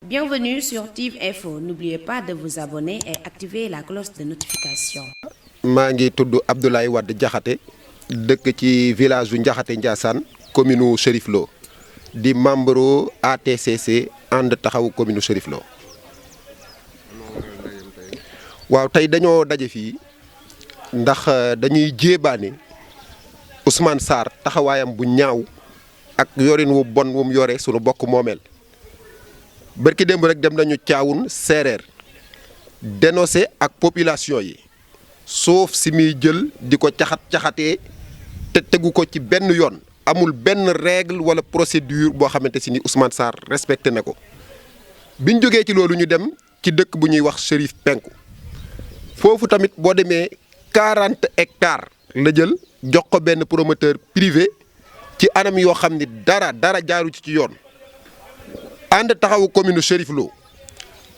Bienvenue sur TIV Info. N'oubliez pas de vous abonner et activer la cloche de notification. maa ngi tudd Abdoulaye Wade Diakhaté dëkk ci village bu Ndiakhaté Ndiassane commune u Cherif Lo di membre ATCC ànd taxawu commune u Cherif Lo. waaw tey dañoo daje fii ndax dañuy jéebaane Ousmane Sarr taxawaayam bu ñaaw ak yorin wu bon wu mu yore sunu bokk moomeel. bërki démb rek dem nañu caawun séeréer dénoncé ak population yi suuf si muy jël di ko caxatee te tegu ko ci benn yoon amul benn règle wala procédure boo xamante si ni Ousmane Sarr respecté na ko. biñ jógee ci loolu ñu dem ci dëkk bu ñuy wax Cherif Penku foofu tamit boo demee 40 hectares la jël jox ko benn promoteur privé ci anam yoo xam ni dara jaaru ci yoon. ànd taxawu commune Cherif Lo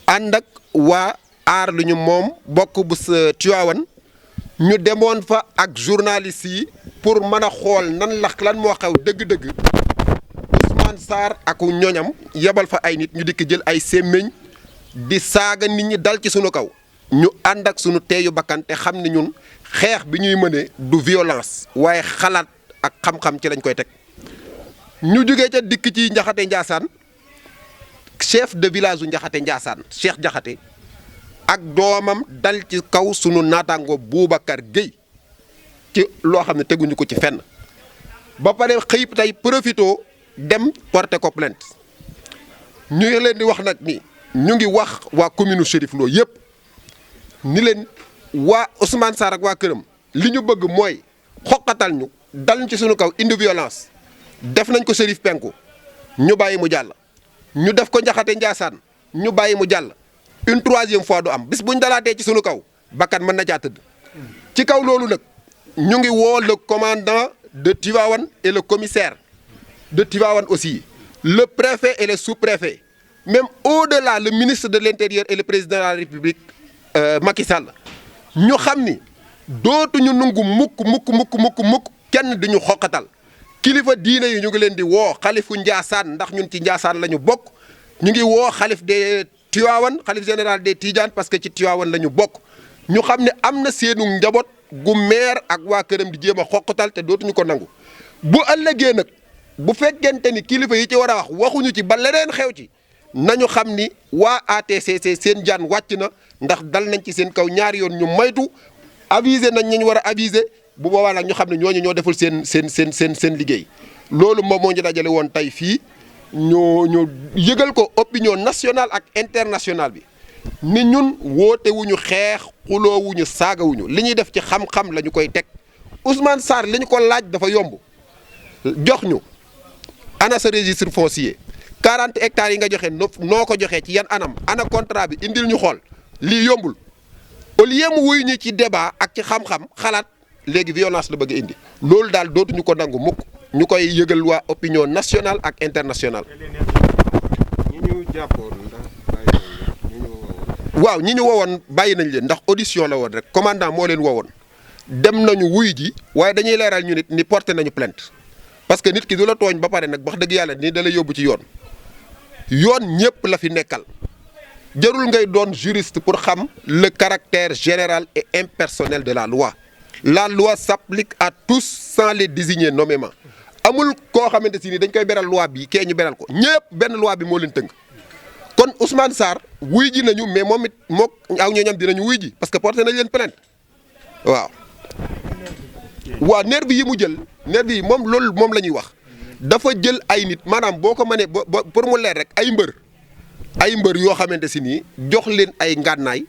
ànd ak waa aar lu ñu moom bokk bu Tivaouane ñu demoon fa ak journaliste yi pour mën a xool lan moo xew dëgg-dëgg Ousmane Sarr ak ñoñam yebal fa ay nit ñu dikk jël ay sémmiñ di saaga nit ñi dal ci sunu kaw ñu ànd ak sunu teeyu bakkan te xam ne ñun xeex bi ñuy mëne du violence waaye xalaat ak xam-xam ci lañ koy teg ñu jógee ca dikk ci Ndiakhaté Ndiassane chef de village u Ndiakhaté Ndiassane Cheikh Diakhaté ak doomam dal ci kaw sunu naataango Boubacar Gueye ci loo xam ne teguñu ko ci fenn ba pare xëy tey profito dem porter ko plainte ñu ngi leen di wax nag ni ñu ngi wax waa commune Cherif Lo yëpp ni leen waa Ousmane Sarr ak waa këram li ñu bëgg mooy xoqatal ñu dal ci sunu kaw indi violence def nañ ko Cherif Penku ñu bàyyi mu jàll. ñu def ko Ndiakhaté Ndiassane ñu bàyyi mu jàll une troisième fois du am bis bu ñu dalaatee ci sunu kaw bakkan mën na caa tëdd ci kaw loolu nag ñu ngi woo le commandant de Tivaouane et le commissaire de Tivaouane aussi le préfet et le sous-préfet même au-delà le ministre de l'intérieur et le président de la République Macky Sall ñu xam ni dootuñu nungu mukk kenn duñu xoqatal kilifa diine yi ñu ngi leen di woo xalifu Ndiassane ndax ñun ci Ndiassane la ñu bokk ñu ngi woo xalif de Tivaouane xalif général des Tidiane parce que ci Tivaouane la ñu bokk ñu xam ne am na seenu njaboot gu meer ak waa këram di jéem a xoqatal te dootuñu ko nangu. bu ëllëgee nag bu fekkente ni kilifa yi ci war a wax waxuñu ci ba leneen xew ci nañu xam ni waa ATCC seen jaan wàcc na ndax dal nañ ci seen kaw ñaari yoon ñu moytu aviser nañ ñu war a aviser. bu boobaa nag ñu xam ne ñooñu ñoo deful seen liggéey loolu moom moo ñu dajale woon tey fii ñu yëgal ko opinion nationale ak internationale bi ni ñun woote wuñu xeex xuloo wuñu saaga wuñu li ñuy def ci xam-xam la ñu koy teg Ousmane Sarr li ñu ko laaj dafa yomb jox ñu ana sa registre foncier 40 hectares yi nga joxe noo ko joxee ci yan anam ana contrat bi indil ñu xool lii yombul au lieu mu wuyu ñu ci débat ak ci xam-xam xalaat. léegi violence la bëgg a indi loolu daal dootuñu ko nangu mukk ñu koy yëgal waa opinion nationale ak internationale. ñi ñu jàppoon ndax waaw ñi ñu woowoon bàyyi nañ leen ndax audition la woon rek commandant moo leen woowoon dem nañu wuy ji waaye dañuy leeral ñu nit ni porté nañu plainte parce que nit ki du la tooñ ba pare nag wax dëgg yàlla ni da lay yóbbu ci yoon ñëpp la fi nekkal jarul ngay doon juriste pour xam le caractère général et impersonnel de la loi. La loi s'applique à tous sans les désigner nommément amul koo xamante si ni dañ koy beral loi bi kee ñu beral ko ñëpp benn loi bi moo leen tënk kon Ousmane Sarr wuy ji nañu mais moom it mook aw ñooñam dinañu wuy ji parce que porté nañ leen plainte waaw. nervi yi mu jël nervi yi moom loolu moom la ñuy wax dafa jël ay nit maanaam boo ko mënee ba pour mu leer rek ay mbër yoo xamante si nii jox leen ay ngànnaay.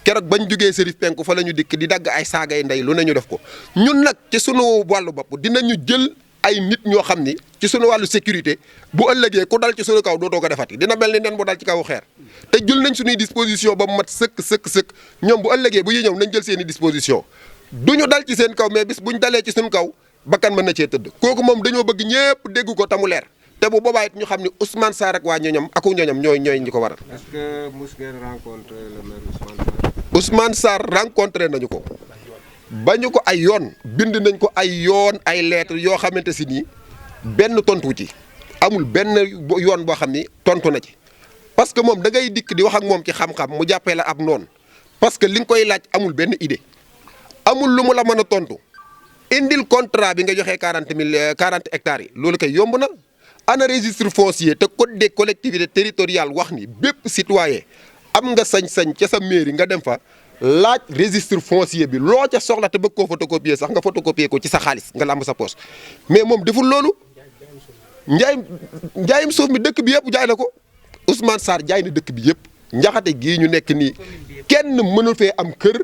keroog bañ jógee Cherif Penku fa la ñu dikk di dagg ay saagay ndey lu ne ñu def ko ñun nag ci sunu wàllu bopp dinañu jël ay nit ñoo xam ni ci sunu wàllu sécurité bu ëllëgee ku dal ci sunu kaw dootoo ko defati dina mel ni nen bu dal ci kaw xeer te jël nañ suñuy disposition ba mu mat sëkk ñoom bu ëllëgee bu ñuy ñëw nañ jël seen i disposition duñu dal ci seen kaw mais bis buñ dalee ci sunu kaw bakkan mën na cee tëdd kooku moom dañoo bëgg ñëpp dégg ko tamu leer te bu boobaa it ñu xam ni Ousmane Sarr ak waa ñoñam ak ñoñam ñooy ñi ko waral. Est-ce que mos ngeen rencontré le maire Ousmane Sarr. Ousmane Sarr rencontré nañu ko bañu ko ay yoon bind nañ ko ay yoon ay lettres yoo xamante si nii benn tontu ci amul benn yoon boo xam ni tontu na ci parce que moom da ngay dikk di wax ak moom ci xam-xam mu jàppee la ab noonu parce que li nga koy laaj amul benn idée amul lu mu la mën a tontu indil contrat bi nga joxee 40 hectares yi loolu kay yomb na. ana registre foncier te code des collectivités territoriales wax ni bépp citoyen am nga sañ-sañ ca sa mairie nga dem fa laaj registre foncier bi loo ca soxla te bëgg koo photocopier sax nga photocopier ko ci sa xaalis nga lamb sa poche mais moom deful loolu njaayum suuf mi dëkk bi yëpp jaay na ko Ousmane Sarr jaay na dëkk bi yëpp njaxate gii ñu nekk nii kenn mënul fee am kër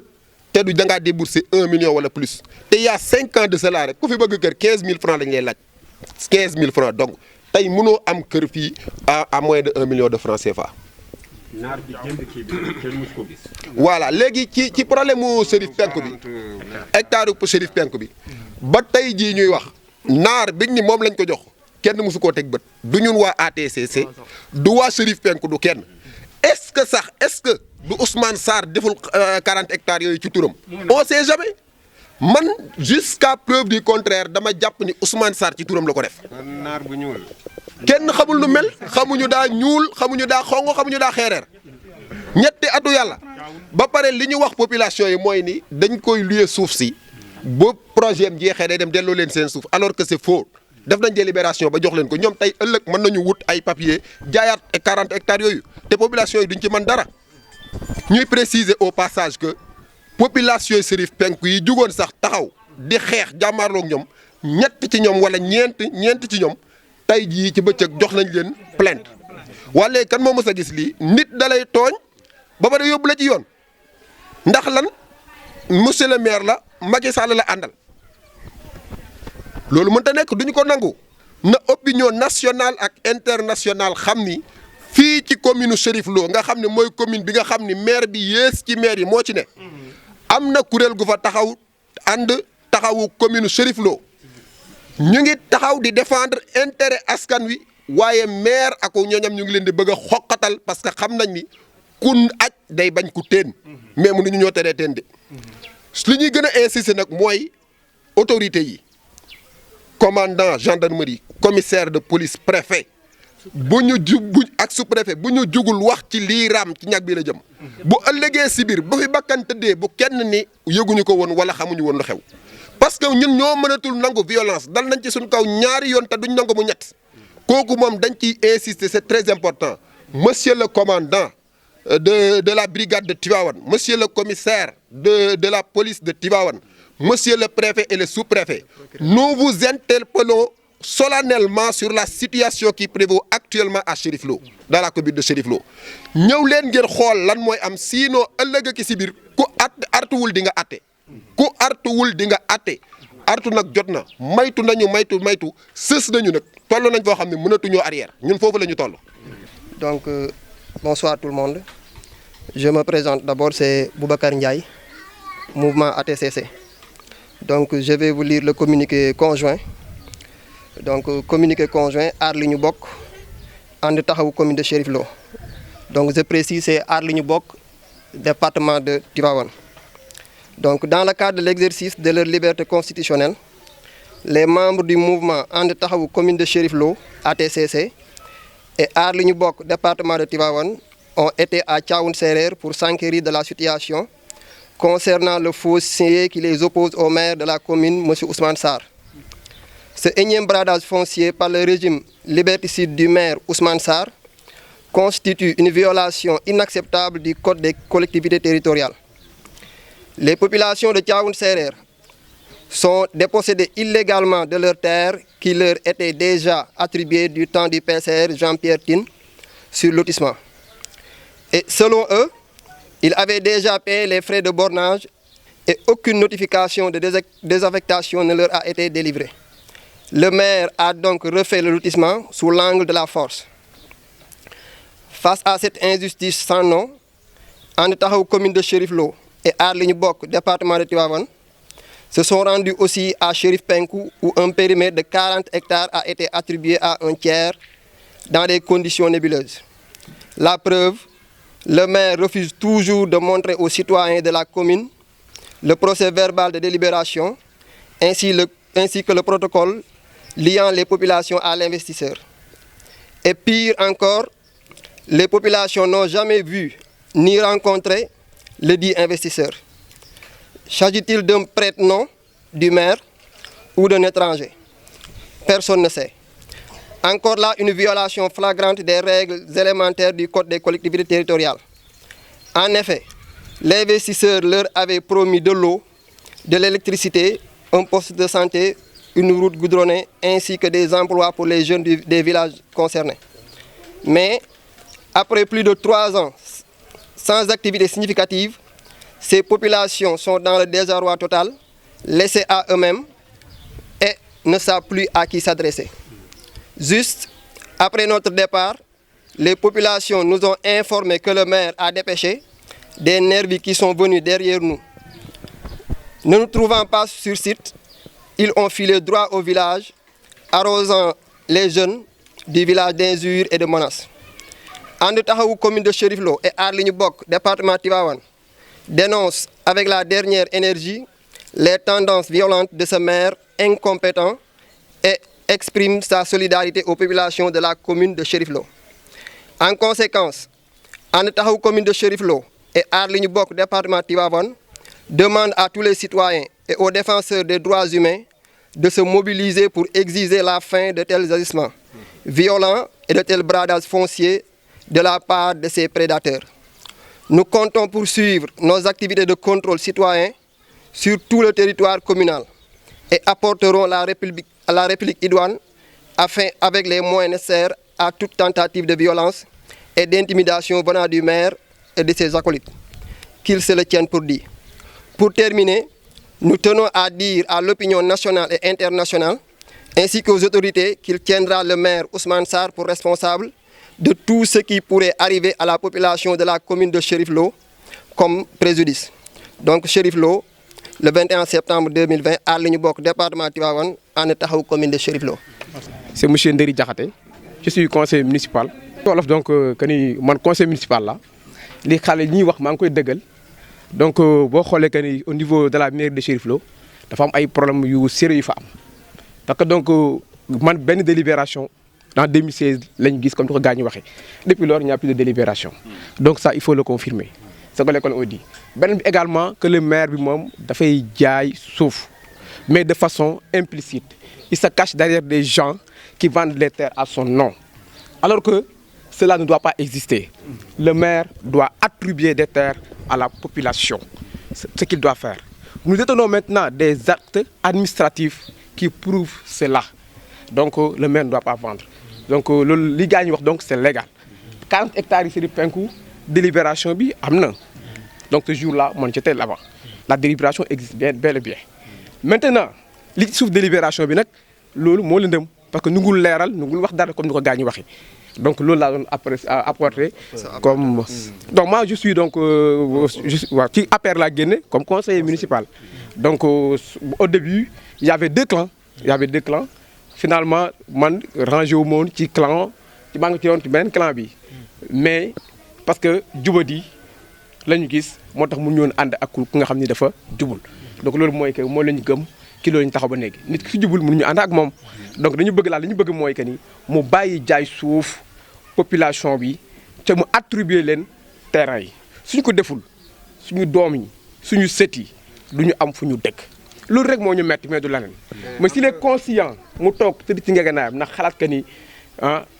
te du dangaa débourser 1 million wala plus te y a 5 ans de cela rek ku fi bëgg kër 15000 francs lañ lay laaj 15000 francs donc tey mënoo am kër fii à moins de 1 million de francs CFA. naar bi jënd kii bi kenn mus ko gis. voilà léegi ci problème mu Chérif Penku bi hectare bu Chérif Penku bi ba tey jii ñuy wax naar biñ ni moom lañ ko jox kenn musu koo teg bët du ñun waa ATCC du waa Chérif Penku du kenn est-ce que du Ousmane Sarr deful 40 hectares yooyu ci turam on sait jamais man jusqu'à preuve du contraire dama jàpp ni Ousmane Sarr ci turam la ko def. naar bu ñuul. kenn xamul lu mel xamuñu daa ñuul xamuñu daa xongo xamuñu daa xeereer ñetti atu yàlla ba pare li ñu wax population yi mooy ni dañ koy luye suuf si ba projet am jeexee day dem delloo leen seen suuf alors que c'est faux def nañ délibération ba jox leen ko ñoom tey ëllëg mën nañu wut ay papier jaayaat 40 hectares yooyu te population yi duñ ci mën dara ñuy préciser au passage que population yi Chérif Penku yi jugoon sax taxaw di xeex jàmmaarloog ñoom ñett ci ñoom wala ñeent ci ñoom tey jii ci bëccëg jox nañ leen plainte wala kan moo mës a gis lii nit dalay tooñ ba pare yóbbu la ci yoon ndax lan monsieur le maire la Macky Sall la àndal loolu mënta nekk duñu ko nangu na opinion nationale ak internationale xam ni fii ci commune Chérif Lo nga xam ne mooy commune bi nga xam ni maire bi yées ci maire yi moo ci ne am na kuréel gu fa taxaw ànd taxawu commune Chérif Lo ñu ngi taxaw di défendre intérêt askan wi waaye maire ak ñooñam ñu ngi leen di bëgg a xoqatal parce que xam nañ ni kun aj day bañ ku teen mais mënuñu ñoo teree teen de li ñuy gën a insister nag mooy autorité yi commandant gendarmerie commissaire de police préfet bu ñu ak sous-préfet bu ñu jugul wax ci lii raam ci ñag bi la jëm bu ëllëgee si biir bu fi bakkan tëddee bu kenn ni yëguñu ko woon wala xamuñu woon lu xew parce que ñun ñoo mënatul nangu violence dal nañ ci suñu kaw ñaari yoon te duñ nangu mu ñett kooku moom dañ ciy insister c'est très important monsieur le commandant de la brigade de Tivaouane monsieur le commissaire de la police de Tivaouane monsieur le préfet et le sous-préfet nous vous interpellons solennellement sur la situation qui prévaut actuellement à Chérif Lo dans la commune de Chérif Lo ñëw leen ngeen xool lan mooy am sinon ëllëg ki si biir ku artuwul di nga atte ku artuwul di nga atte artu nag jot na maytu nañu maytu sës nañu nag toll nañ foo xam ne mënatuñoo arrière ñun foofu la ñu toll. Donc bonsoir tout le monde je me présente d'abord c'est Boubacar Ndiaye mouvement ATCC donc je vais vous lire le communiqué conjoint donc communiqué conjoint aar li ñu bokk ànd taxawu commune de Chérif Lo donc je précise c'est aar li ñu bokk département de Tivaouane. Donc, dans le cadre de l'exercice de leur liberté constitutionnelle, les membres du mouvement And Taxawu commune de Chérif Lo, ATCC, et Aar Li Ñu Bokk, département de Tivaouane, ont été à Thiawoune Serer pour s'enquérir de la situation concernant le foncier qui les oppose au maire de la commune, M. Ousmane Sarr. Ce énième bradage foncier par le régime liberticide du maire Ousmane Sarr constitue une violation inacceptable du Code des collectivités territoriales. Les populations de Thiawoune Serer sont dépossédées illégalement de leurs terres qui leur étaient déjà attribuées du temps du PCR Jean-Pierre Tine sur lotissement. Et selon eux, ils avaient déjà payé les frais de bornage et aucune notification de désaffectation ne leur a été délivrée. Le maire a donc refait le lotissement sous l'angle de la force. Face à cette injustice sans nom, And Taxawu commune de Chérif Lo et Aar Li Ñu Bokk, département de Tivaouane, se sont rendus aussi à Chérif Penku où un périmètre de 40 hectares a été attribué à un tiers dans des conditions nébuleuses. La preuve, le maire refuse toujours de montrer aux citoyens de la commune le procès verbal de délibération ainsi que le protocole liant les populations à l'investisseur. Et pire encore, les populations n'ont jamais vu ni rencontré le dit investisseur. S'agit-il d'un prête-nom du maire ou d'un étranger? Personne ne sait. Encore là, une violation flagrante des règles élémentaires du Code des collectivités territoriales. En effet, l'investisseur leur avait promis de l'eau, de l'électricité, un poste de santé, une route goudronnée ainsi que des emplois pour les jeunes des villages concernés. Mais après plus de 3 ans sans activité significative, ces populations sont dans le désarroi total, laissées à eux-mêmes et ne savent plus à qui s'adresser. Juste après notre départ, les populations nous ont informé que le maire a dépêché des nervis qui sont venus derrière nous. Ne nous trouvant pas sur site, ils ont filé droit au village, arrosant les jeunes du village d'Injures et de menaces. And Taxawu commune de Cherif Lo et Aar Li Ñu Bokk département Tivaouane dénonce avec la dernière énergie les tendances violentes de ce maire incompétent et exprime sa solidarité aux populations de la commune de Cherif Lo. En conséquence, And Taxawu commune de Cherif Lo et Aar Li Ñu Bokk département Tivaouane demande à tous les citoyens et aux défenseurs des droits humains de se mobiliser pour exiger la fin de tels agissements violents et de tels bradages fonciers de la part de ces prédateurs. Nous comptons poursuivre nos activités de contrôle citoyen sur tout le territoire communal et apporterons la République idoine afin, avec les moyens nécessaires à toute tentative de violence et d'intimidation venant du maire et de ses acolytes, qu'ils se le tiennent pour dit. Pour terminer, nous tenons à dire à l'opinion nationale et internationale, ainsi qu'aux autorités, qu'il tiendra le maire Ousmane Sarr pour responsable de tout ce qui pourrait arriver à la population de la commune de Cherif Lo comme préjudice. Donc Cherif Lo, le 21 septembre 2020, Aar Li Ñu Bokk département Tivaouane, And Taxawu commune de Cherif Lo. C'est monsieur Nderi Diakhaté, je suis conseiller municipal. Wolof donc que ni man conseil municipal là li xale ñi wax maa ngi koy dëggal donc boo xoolee que ni au niveau de la mairie de Cherif Lo dafa am ay problème yu sérieux yu fa am parce que donc man benn délibération en 2016 lañu gis comme ni ko gars ñi waxee depuis lors il n'y a plus de délibération donc ça il faut le confirmer c'est que l'école on dit beneen bi également que le maire bi moom dafay jaay suuf mais de façon implicite il se cache derrière des gens qui vendent les terres à son nom alors que cela ne doit pas exister. Le maire doit attribuer des terres à la population, ce qu'il doit faire. Nous détenons maintenant des actes administratifs qui prouvent cela. Donc le maire ne doit pas vendre. Donc le li gars ñi wax donc c'est légal. 40 hectares ici de penku délibération bi am na. Donc ce jour-là, moi j'étais là-bas. La délibération existe bien, bel et bien. Maintenant, li suuf délibération bi nag loolu moo lëndëm parce que nu ngul leeral nu ngul wax dara comme ni ko gars ñi waxee. Donc loolu laa doon apporter comme donc moi je suis donc waaw ci APR laa génne comme conseiller municipal. Donc au début il y avait deux clans. Finalement man rangé wu moon ci clan ci maa ngi ci woon ci beneen clan bi mais parce que jubadi la ñu gis moo tax mu ñëwoon ànd ak ku nga xam ni dafa jubul donc loolu mooy que moo la ñu gëm ci loolu ñu taxaw ba léegi nit ki jubul mënuñu ànd ak moom donc dañu bëgg li ñu bëgg mooy que ni mu bàyyi jaay suuf population bi te mu attribuer leen terrain yi suñ ko deful suñu doom yi suñu sët yi du ñu am fu ñu dëkk loolu rek moo ñu metti mais du leneen mais s'il est conscient mu toog tëdd ci ngegenaayam ndax xalaat que ni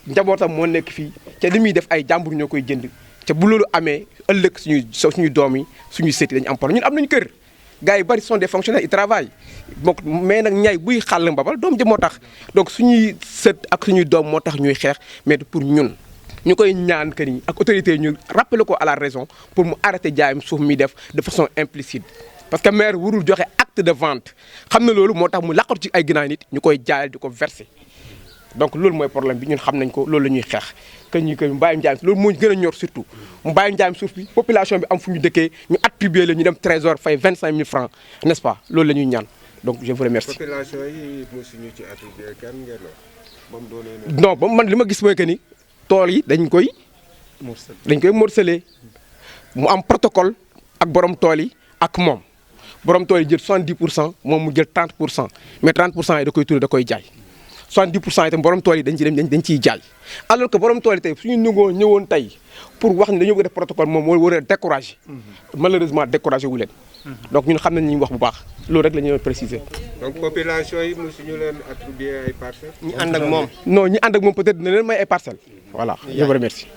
njabootam moo nekk fii te li muy def ay jàmbur ñoo koy jënd te bu loolu amee ëllëg suñu doom yi suñu sët yi dañu am problème ñun am nañu kër gars yi bari sont des fonctionnaires ils travaillent donc mais nag ñaay buy xàll mbabal doom ji moo tax donc suñuy sët ak suñuy doom moo tax ñuy xeex mais pour ñun ñu koy ñaan que ni ak autorité ñu rappeler ko à la raison pour mu arrêter jaayam suuf mi def de façon implicite parce que maire warul joxe acte de vente xam na loolu moo tax mu laqatu ci ay ginnaaw nit ñu koy jaayal di ko verser donc loolu mooy problème bi ñun xam nañ ko loolu la ñuy xeex que ñu bàyyi njaayam loolu moo ñu gën a ñor surtout mu bàyyi njaayam suuf bi population bi am fu ñu dëkkee ñu attribuer la ñu dem trésor fay 25 000 francs n'est-ce pas loolu la ñuy ñaan donc je vous remercie. population yi mosuñu ci attribuer kenn ngeen ba mu doonee non ba man li ma gis mooy que ni tool yi dañ koy morceler mu am protocole ak borom tool yi ak moom borom tool yi jël 70% moom mu jël 30% mais 30% yi da koy tuddee da koy jaay 70% itam borom tool yi dañ ciy jaay alors que borom tool yi tey suñu nangoo ñëwoon tey pour wax ne dañoo bëgg a def protocole moom moo war a découragé malheureusement découragé wu leen donc ñun xam nañ ñu wax bu baax loolu rek la ñu préciser. donc population yi mosuñu leen attribuer ay parcelles. ñi ànd ak moom. non ñi ànd ak moom peut-être dina leen may ay parcelles. voilà je vous remercie.